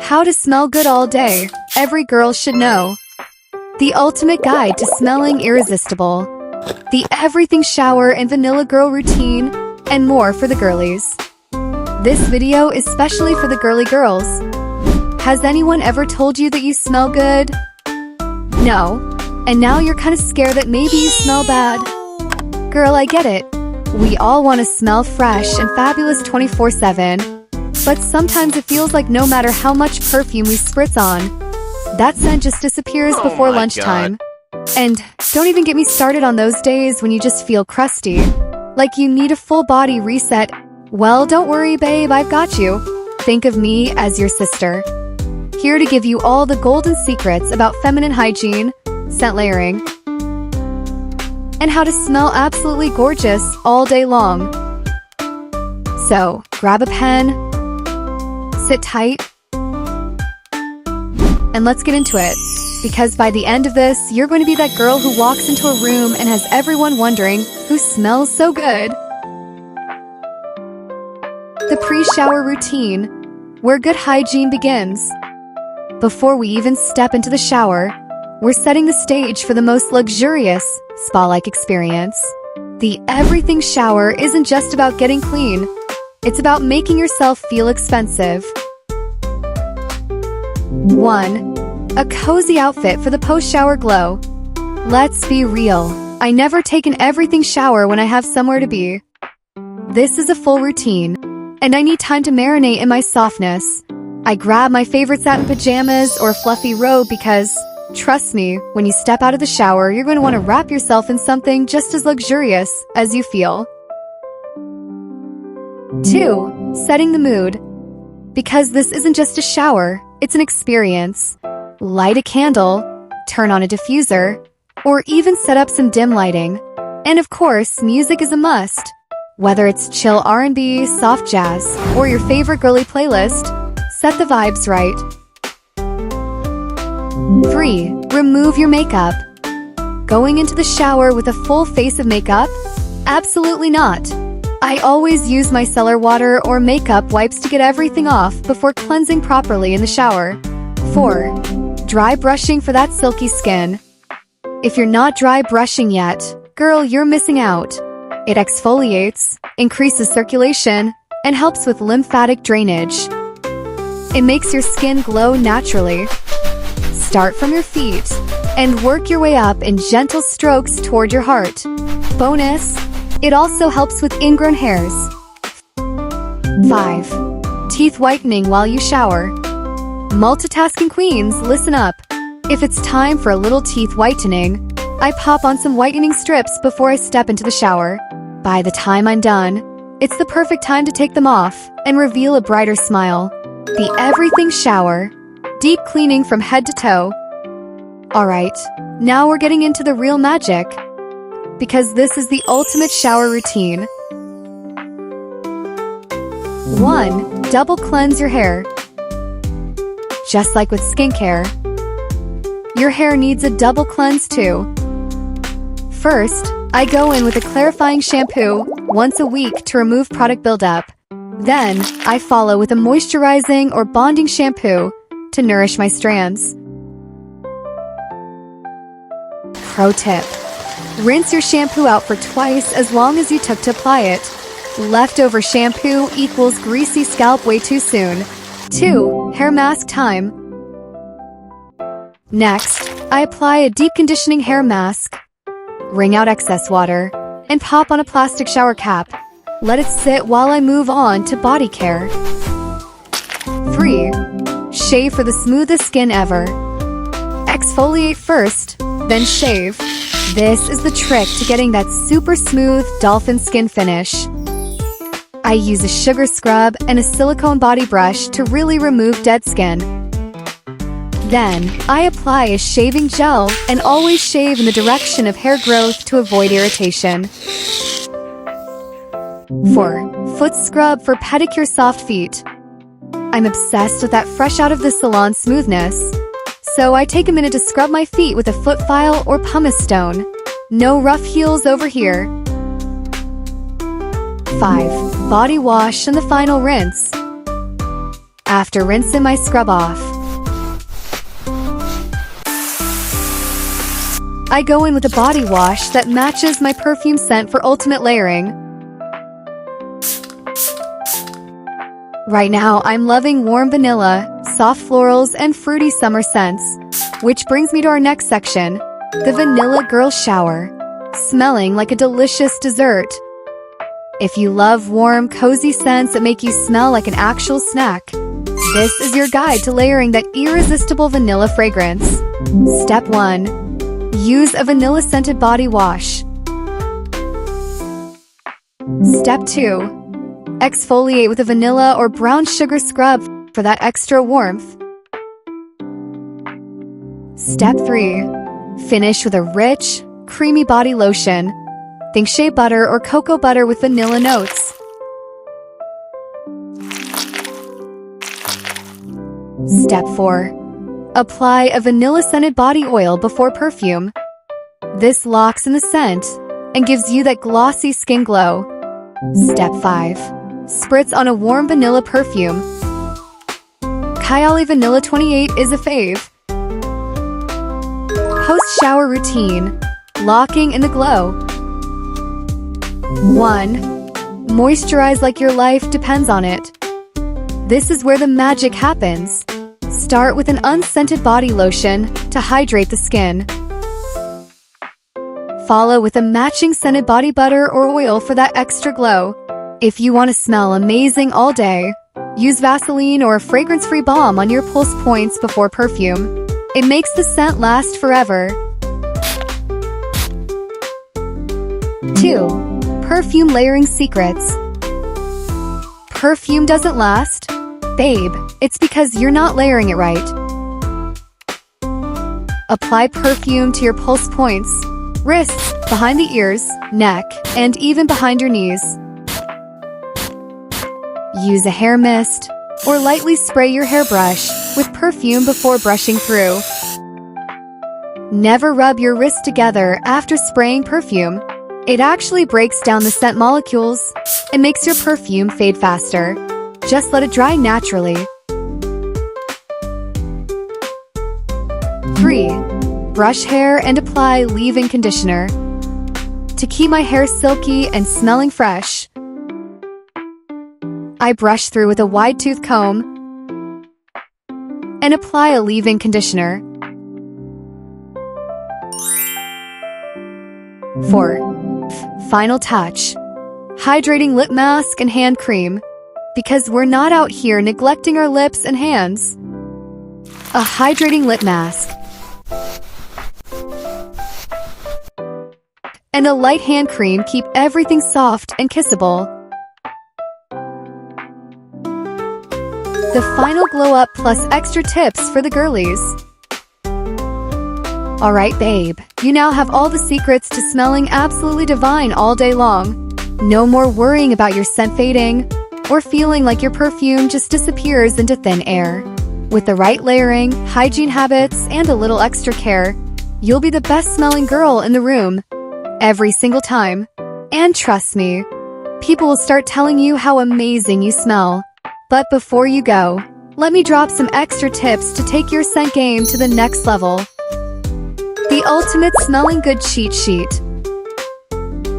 How to smell good all day. Every girl should know. The ultimate guide to smelling irresistible. The everything shower and vanilla girl routine, and more for the girlies. This video is specially for the girly girls. Has anyone ever told you that you smell good? No. And now you're kind of scared that maybe you smell bad. Girl, I get it. We all want to smell fresh and fabulous 24/7. But sometimes it feels like no matter how much perfume we spritz on, that scent just disappears before lunchtime. And don't even get me started on those days when you just feel crusty, like you need a full body reset. Well, don't worry, babe, I've got you. Think of me as your sister. Here to give you all the golden secrets about feminine hygiene, scent layering, and how to smell absolutely gorgeous all day long. So, grab a pen, sit tight, and let's get into it. Because by the end of this, you're going to be that girl who walks into a room and has everyone wondering who smells so good. The pre-shower routine, where good hygiene begins. Before we even step into the shower, we're setting the stage for the most luxurious, spa-like experience. The everything shower isn't just about getting clean. It's about making yourself feel expensive. 1. A cozy outfit for the post-shower glow. Let's be real. I never take an everything shower when I have somewhere to be. This is a full routine, and I need time to marinate in my softness. I grab my favorite satin pajamas or a fluffy robe because, trust me, when you step out of the shower, you're going to want to wrap yourself in something just as luxurious as you feel. 2. Setting the mood. Because this isn't just a shower, it's an experience. Light a candle, turn on a diffuser, or even set up some dim lighting. And of course, music is a must. Whether it's chill R&B, soft jazz, or your favorite girly playlist, set the vibes right. 3. Remove your makeup. Going into the shower with a full face of makeup? Absolutely not. I always use my micellar water or makeup wipes to get everything off before cleansing properly in the shower. 4. Dry brushing for that silky skin. If you're not dry brushing yet, girl, you're missing out. It exfoliates, increases circulation, and helps with lymphatic drainage. It makes your skin glow naturally. Start from your feet and work your way up in gentle strokes toward your heart. Bonus, it also helps with ingrown hairs. 5. Teeth whitening while you shower. Multitasking queens, listen up. If it's time for a little teeth whitening, I pop on some whitening strips before I step into the shower. By the time I'm done, it's the perfect time to take them off and reveal a brighter smile. The everything shower. Deep cleaning from head to toe. Alright, now we're getting into the real magic. Because this is the ultimate shower routine. 1. Double cleanse your hair. Just like with skincare, your hair needs a double cleanse too. First, I go in with a clarifying shampoo once a week to remove product buildup. Then, I follow with a moisturizing or bonding shampoo to nourish my strands. Pro tip: rinse your shampoo out for twice as long as you took to apply it. Leftover shampoo equals greasy scalp way too soon. 2. Hair mask time. Next, I apply a deep conditioning hair mask. Wring out excess water and pop on a plastic shower cap. Let it sit while I move on to body care. 3. Shave for the smoothest skin ever. Exfoliate first, then shave. This is the trick to getting that super smooth dolphin skin finish. I use a sugar scrub and a silicone body brush to really remove dead skin. Then, I apply a shaving gel and always shave in the direction of hair growth to avoid irritation. 4. Foot scrub for pedicure soft feet. I'm obsessed with that fresh out of the salon smoothness. So I take a minute to scrub my feet with a foot file or pumice stone. No rough heels over here. 5. Body wash and the final rinse. After rinsing, I scrub off. I go in with a body wash that matches my perfume scent for ultimate layering. Right now, I'm loving warm vanilla, soft florals, and fruity summer scents. Which brings me to our next section, the Vanilla Girl Shower. Smelling like a delicious dessert. If you love warm, cozy scents that make you smell like an actual snack, this is your guide to layering that irresistible vanilla fragrance. Step 1. Use a vanilla-scented body wash. Step 2. Exfoliate with a vanilla or brown sugar scrub for that extra warmth. Step 3. Finish with a rich, creamy body lotion. Think shea butter or cocoa butter with vanilla notes. Step 4. Apply a vanilla-scented body oil before perfume. This locks in the scent and gives you that glossy skin glow. Step 5. Spritz on a warm vanilla perfume. Kylie Vanilla 28 is a fave. Post-shower routine. Locking in the glow. 1. Moisturize like your life depends on it. This is where the magic happens. Start with an unscented body lotion to hydrate the skin. Follow with a matching scented body butter or oil for that extra glow. If you want to smell amazing all day, use Vaseline or a fragrance-free balm on your pulse points before perfume. It makes the scent last forever. 2. Perfume layering secrets. Perfume doesn't last? Babe, it's because you're not layering it right. Apply perfume to your pulse points, wrists, behind the ears, neck, and even behind your knees. Use a hair mist, or lightly spray your hairbrush with perfume before brushing through. Never rub your wrists together after spraying perfume. It actually breaks down the scent molecules and makes your perfume fade faster. Just let it dry naturally. 3. Brush hair and apply leave-in conditioner. To keep my hair silky and smelling fresh, I brush through with a wide-tooth comb and apply a leave-in conditioner. 4. Final touch. Hydrating lip mask and hand cream. Because we're not out here neglecting our lips and hands. A hydrating lip mask and a light hand cream keep everything soft and kissable. The final glow up plus extra tips for the girlies. Alright babe, you now have all the secrets to smelling absolutely divine all day long. No more worrying about your scent fading, or feeling like your perfume just disappears into thin air. With the right layering, hygiene habits, and a little extra care, you'll be the best smelling girl in the room. Every single time. And trust me, people will start telling you how amazing you smell. But before you go, let me drop some extra tips to take your scent game to the next level. The ultimate smelling good cheat sheet.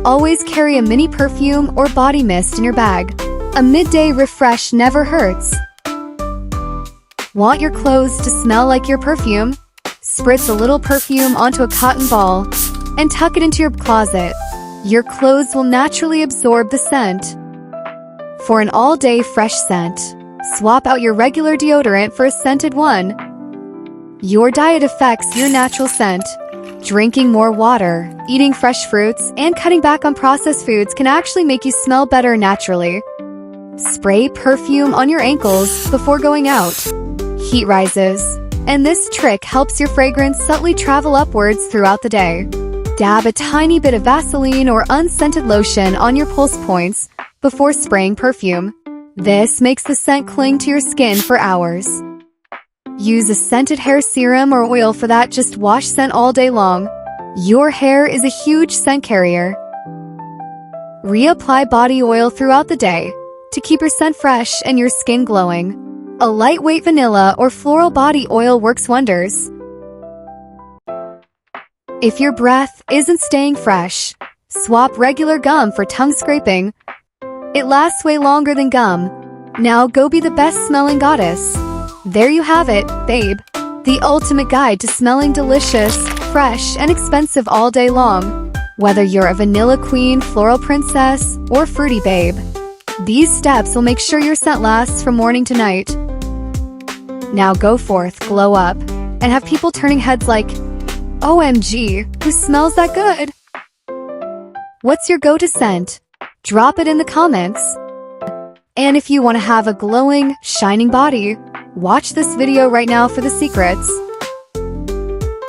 Always carry a mini perfume or body mist in your bag. A midday refresh never hurts. Want your clothes to smell like your perfume? Spritz a little perfume onto a cotton ball and tuck it into your closet. Your clothes will naturally absorb the scent. For an all-day fresh scent, swap out your regular deodorant for a scented one. Your diet affects your natural scent. Drinking more water, eating fresh fruits, and cutting back on processed foods can actually make you smell better naturally. Spray perfume on your ankles before going out. Heat rises, and this trick helps your fragrance subtly travel upwards throughout the day. Dab a tiny bit of Vaseline or unscented lotion on your pulse points before spraying perfume. This makes the scent cling to your skin for hours. Use a scented hair serum or oil for that just wash scent all day long. Your hair is a huge scent carrier. Reapply body oil throughout the day to keep your scent fresh and your skin glowing. A lightweight vanilla or floral body oil works wonders. If your breath isn't staying fresh, swap regular gum for tongue scraping. It lasts way longer than gum. Now go be the best smelling goddess. There you have it, babe. The ultimate guide to smelling delicious, fresh, and expensive all day long. Whether you're a vanilla queen, floral princess, or fruity babe, these steps will make sure your scent lasts from morning to night. Now go forth, glow up, and have people turning heads like, OMG, who smells that good? What's your go-to scent? Drop it in the comments. And if you want to have a glowing, shining body, watch this video right now for the secrets.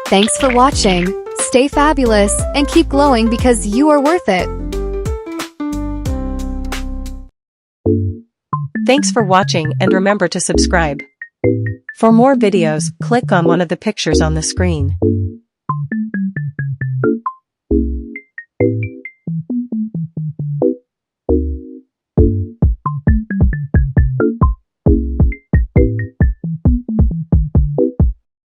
Thanks for watching. Stay fabulous and keep glowing because you are worth it. Thanks for watching and remember to subscribe. For more videos, click on one of the pictures on the screen.